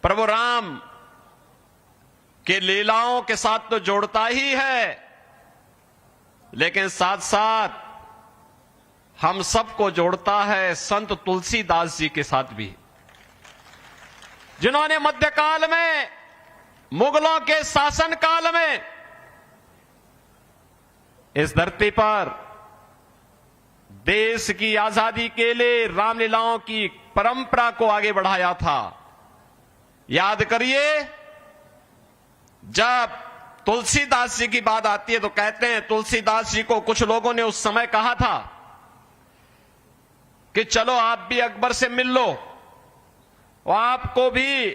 प्रभु राम के लीलाओं के साथ तो जोड़ता ही है, लेकिन साथ साथ हम सबको जोड़ता है संत तुलसीदास जी के साथ भी, जिन्होंने मध्यकाल में, मुगलों के शासन काल में इस धरती पर देश की आजादी के लिए रामलीलाओं की परंपरा को आगे बढ़ाया था। याद करिए, जब तुलसीदास जी की बात आती है तो कहते हैं तुलसीदास जी को कुछ लोगों ने उस समय कहा था कि चलो आप भी अकबर से मिल लो, वो आपको भी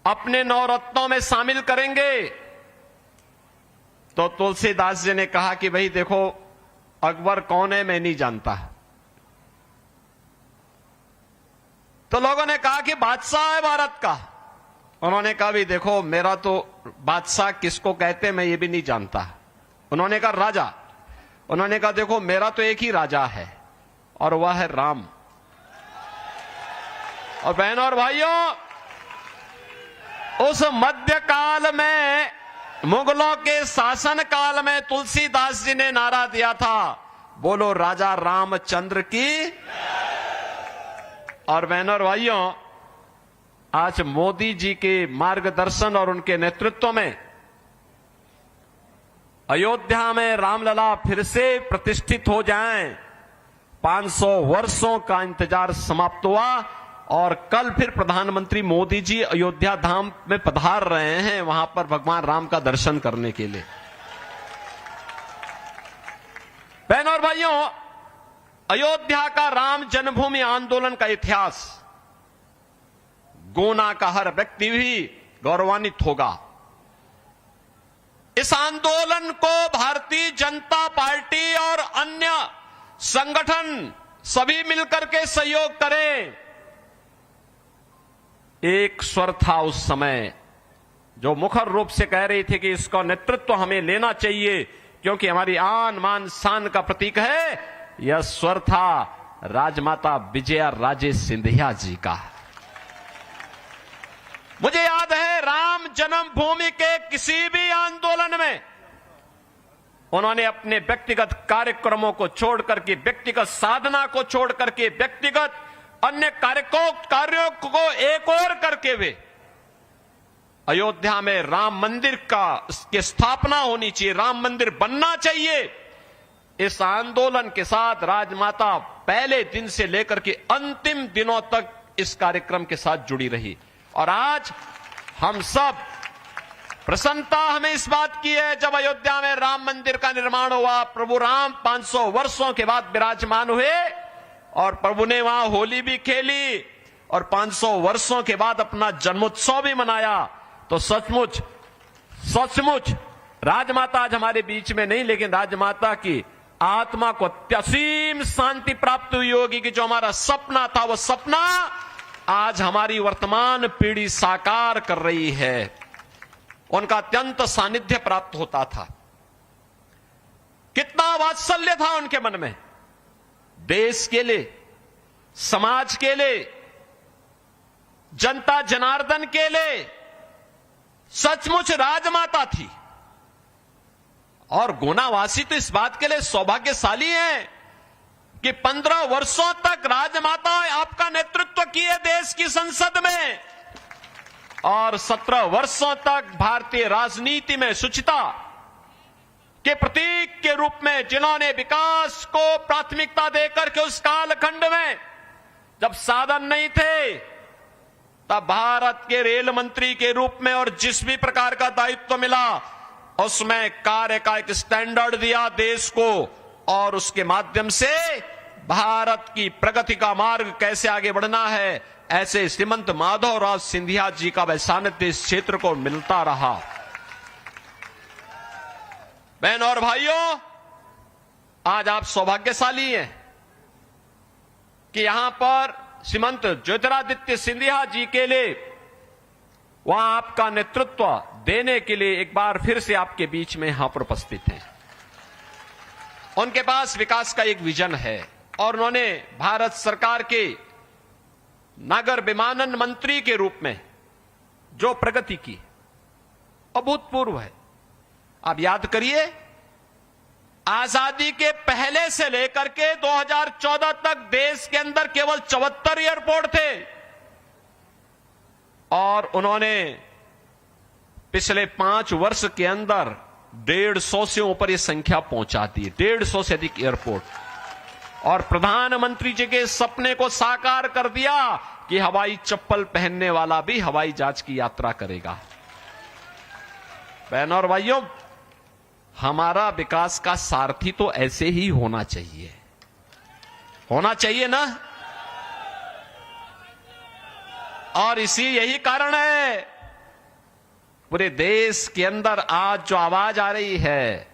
अपने नवरत्नों में शामिल करेंगे। तो तुलसीदास जी ने कहा कि भाई देखो, अकबर कौन है मैं नहीं जानता। तो लोगों ने कहा कि बादशाह है भारत का। उन्होंने कहा भी देखो, मेरा तो बादशाह किसको कहते हैं मैं ये भी नहीं जानता। उन्होंने कहा राजा। उन्होंने कहा देखो, मेरा तो एक ही राजा है और वह है राम। और बहनों और भाइयों, उस मध्यकाल में, मुगलों के शासन काल में तुलसीदास जी ने नारा दिया था, बोलो राजा रामचंद्र की। और बहनों और भाइयों, आज मोदी जी के मार्गदर्शन और उनके नेतृत्व में अयोध्या में रामलला फिर से प्रतिष्ठित हो जाएं। 500 वर्षों का इंतजार समाप्त हुआ और कल फिर प्रधानमंत्री मोदी जी अयोध्या धाम में पधार रहे हैं, वहां पर भगवान राम का दर्शन करने के लिए। बहनों और भाइयों, अयोध्या का राम जन्मभूमि आंदोलन का इतिहास गुना का हर व्यक्ति भी गौरवान्वित होगा। इस आंदोलन को भारतीय जनता पार्टी और अन्य संगठन सभी मिलकर के सहयोग करें। एक स्वर था उस समय जो मुखर रूप से कह रही थी कि इसका नेतृत्व हमें लेना चाहिए, क्योंकि हमारी आन मान शान का प्रतीक है। यह स्वर था राजमाता विजया राजे सिंधिया जी का। मुझे याद है, राम जन्मभूमि के किसी भी आंदोलन में उन्होंने अपने व्यक्तिगत कार्यक्रमों को छोड़ करके, व्यक्तिगत साधना को छोड़ करके, व्यक्तिगत अन्य कार्यों को एक और करके वे अयोध्या में राम मंदिर की स्थापना होनी चाहिए, राम मंदिर बनना चाहिए। इस आंदोलन के साथ राजमाता पहले दिन से लेकर के अंतिम दिनों तक इस कार्यक्रम के साथ जुड़ी रही। और आज हम सब, प्रसन्नता हमें इस बात की है, जब अयोध्या में राम मंदिर का निर्माण हुआ, प्रभु राम 500 वर्षों के बाद विराजमान हुए और प्रभु ने वहां होली भी खेली और 500 वर्षों के बाद अपना जन्मोत्सव भी मनाया। तो सचमुच सचमुच राजमाता आज हमारे बीच में नहीं, लेकिन राजमाता की आत्मा को असीम शांति प्राप्त हुई होगी कि जो हमारा सपना था, वो सपना आज हमारी वर्तमान पीढ़ी साकार कर रही है। उनका अत्यंत सानिध्य प्राप्त होता था। कितना वात्सल्य था उनके मन में, देश के लिए, समाज के लिए, जनता जनार्दन के लिए। सचमुच राजमाता थी। और गुनावासी तो इस बात के लिए सौभाग्यशाली हैं कि 15 वर्षों तक राजमाता आपका नेतृत्व किए देश की संसद में, और 17 वर्षों तक भारतीय राजनीति में शुचिता के प्रतीक के रूप में जिन्होंने विकास को प्राथमिकता देकर के उस कालखंड में, जब साधन नहीं थे, तब भारत के रेल मंत्री के रूप में और जिस भी प्रकार का दायित्व मिला उसमें कार्य का एक स्टैंडर्ड दिया देश को, और उसके माध्यम से भारत की प्रगति का मार्ग कैसे आगे बढ़ना है, ऐसे श्रीमंत माधवराव सिंधिया जी का वैसानिध्य इस क्षेत्र को मिलता रहा। बहनों और भाइयों, आज आप सौभाग्यशाली हैं कि यहां पर श्रीमंत ज्योतिरादित्य सिंधिया जी के लिए, वहां आपका नेतृत्व देने के लिए एक बार फिर से आपके बीच में यहां पर उपस्थित हैं। उनके पास विकास का एक विजन है और उन्होंने भारत सरकार के नागर विमानन मंत्री के रूप में जो प्रगति की, अभूतपूर्व है। आप याद करिए, आजादी के पहले से लेकर के 2014 तक देश के अंदर केवल 74 एयरपोर्ट थे और उन्होंने पिछले 5 वर्ष के अंदर 150 से ऊपर ये संख्या पहुंचा दी, 150 से अधिक एयरपोर्ट। और प्रधानमंत्री जी के सपने को साकार कर दिया कि हवाई चप्पल पहनने वाला भी हवाई जहाज की यात्रा करेगा। बहनों और भाइयों, हमारा विकास का सारथी तो ऐसे ही होना चाहिए, होना चाहिए ना। और यही कारण है पूरे देश के अंदर आज जो आवाज आ रही है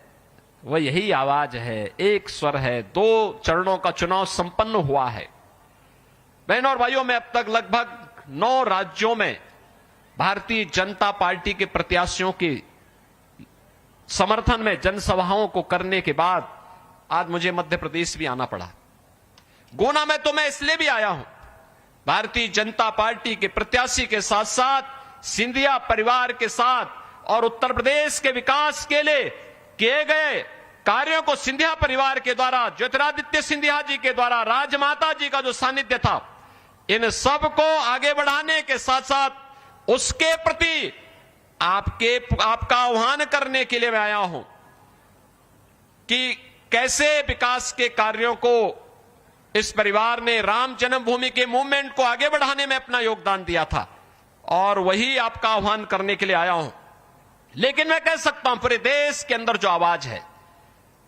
वह यही आवाज है, एक स्वर है। 2 चरणों का चुनाव संपन्न हुआ है। बहनों और भाइयों, मैं अब तक लगभग 9 राज्यों में भारतीय जनता पार्टी के प्रत्याशियों के समर्थन में जनसभाओं को करने के बाद आज मुझे मध्य प्रदेश भी आना पड़ा। गुना में तो मैं इसलिए भी आया हूं, भारतीय जनता पार्टी के प्रत्याशी के साथ साथ सिंधिया परिवार के साथ और उत्तर प्रदेश के विकास के लिए किए गए कार्यों को सिंधिया परिवार के द्वारा, ज्योतिरादित्य सिंधिया जी के द्वारा, राजमाता जी का जो सानिध्य था, इन सब को आगे बढ़ाने के साथ साथ उसके प्रति आपका आह्वान करने के लिए मैं आया हूं कि कैसे विकास के कार्यों को इस परिवार ने राम जन्मभूमि के मूवमेंट को आगे बढ़ाने में अपना योगदान दिया था, और वही आपका आह्वान करने के लिए आया हूं। लेकिन मैं कह सकता हूं पूरे देश के अंदर जो आवाज है,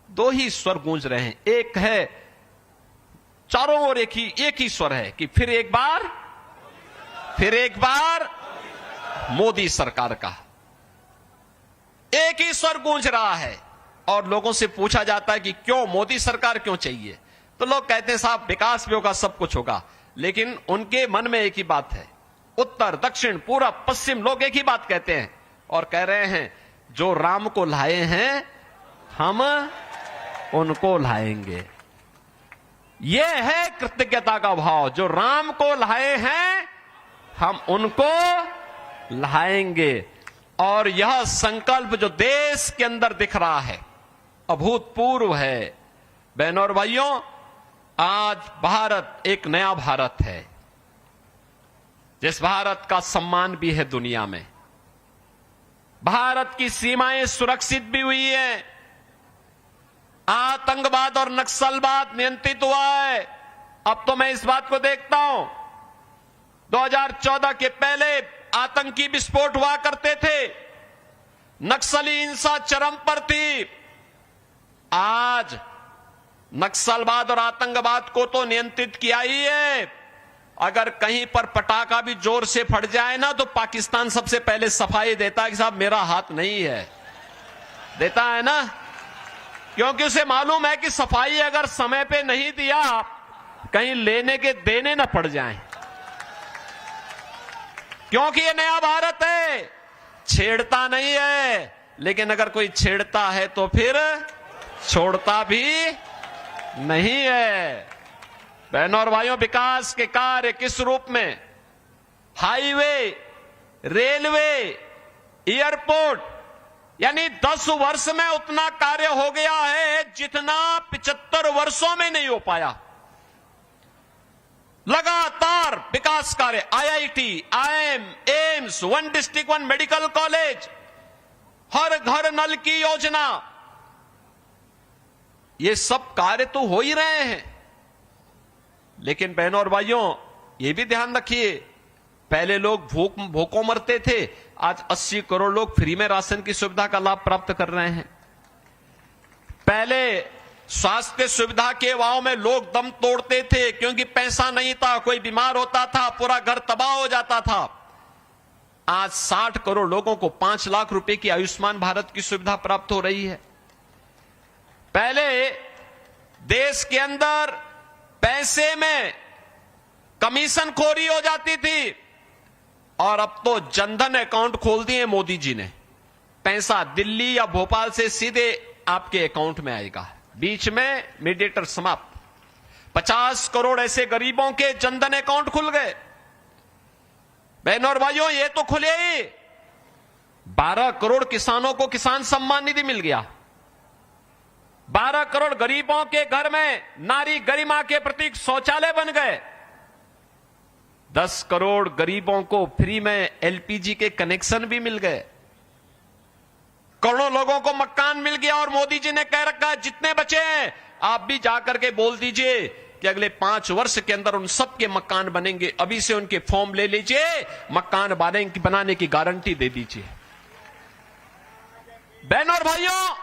2 ही स्वर गूंज रहे हैं। एक है चारों ओर एक ही स्वर है कि फिर एक बार मोदी सरकार का एक ही स्वर गूंज रहा है। और लोगों से पूछा जाता है कि क्यों मोदी सरकार क्यों चाहिए, तो लोग कहते हैं साहब विकास भी होगा, सब कुछ होगा। लेकिन उनके मन में एक ही बात है, उत्तर दक्षिण पूरब पश्चिम लोग एक ही बात कहते हैं और कह रहे हैं जो राम को लाए हैं हम उनको लाएंगे। यह है कृतज्ञता का भाव, जो राम को लाए हैं हम उनको लाएंगे। और यह संकल्प जो देश के अंदर दिख रहा है अभूतपूर्व है। बहनों और भाइयों, आज भारत एक नया भारत है, जिस भारत का सम्मान भी है दुनिया में। भारत की सीमाएं सुरक्षित भी हुई हैं, आतंकवाद और नक्सलवाद नियंत्रित हुआ है। अब तो मैं इस बात को देखता हूं, 2014 के पहले आतंकी विस्फोट हुआ करते थे, नक्सली हिंसा चरम पर थी। आज नक्सलवाद और आतंकवाद को तो नियंत्रित किया ही है। अगर कहीं पर पटाखा भी जोर से फट जाए ना, तो पाकिस्तान सबसे पहले सफाई देता है कि साहब मेरा हाथ नहीं है, देता है ना, क्योंकि उसे मालूम है कि सफाई अगर समय पे नहीं दिया कहीं लेने के देने न पड़ जाएं। क्योंकि ये नया भारत है, छेड़ता नहीं है, लेकिन अगर कोई छेड़ता है तो फिर छोड़ता भी नहीं है। बहनों और भाइयों, विकास के कार्य किस रूप में, हाईवे, रेलवे, एयरपोर्ट, यानी 10 वर्ष में उतना कार्य हो गया है जितना 75 वर्षों में नहीं हो पाया। लगातार विकास कार्य, IIT, IIM, AIIMS, 1 district 1 medical college, हर घर नल की योजना, ये सब कार्य तो हो ही रहे हैं। लेकिन बहनों और भाइयों, ये भी ध्यान रखिए, पहले लोग भूखों मरते थे, आज 80 करोड़ लोग फ्री में राशन की सुविधा का लाभ प्राप्त कर रहे हैं। पहले स्वास्थ्य सुविधा के अभाव में लोग दम तोड़ते थे क्योंकि पैसा नहीं था, कोई बीमार होता था पूरा घर तबाह हो जाता था। आज 60 करोड़ लोगों को 5 लाख रुपए की आयुष्मान भारत की सुविधा प्राप्त हो रही है। पहले देश के अंदर पैसे में कमीशन खोरी हो जाती थी, और अब तो जनधन अकाउंट खोल दिए मोदी जी ने। पैसा दिल्ली या भोपाल से सीधे आपके अकाउंट में आएगा, बीच में मीडिएटर समाप्त। 50 करोड़ ऐसे गरीबों के जनधन अकाउंट खुल गए। बहनों और भाइयों, ये तो खुले ही 12 करोड़ किसानों को किसान सम्मान निधि मिल गया। 12 करोड़ गरीबों के घर में नारी गरिमा के प्रतीक शौचालय बन गए। 10 करोड़ गरीबों को फ्री में एलपीजी के कनेक्शन भी मिल गए। करोड़ों लोगों को मकान मिल गया। और मोदी जी ने कह रखा है जितने बचे हैं आप भी जाकर के बोल दीजिए कि अगले 5 वर्ष के अंदर उन सबके मकान बनेंगे। अभी से उनके फॉर्म ले लीजिए, मकान बनाने की गारंटी दे दीजिए। बहनों और भाइयों,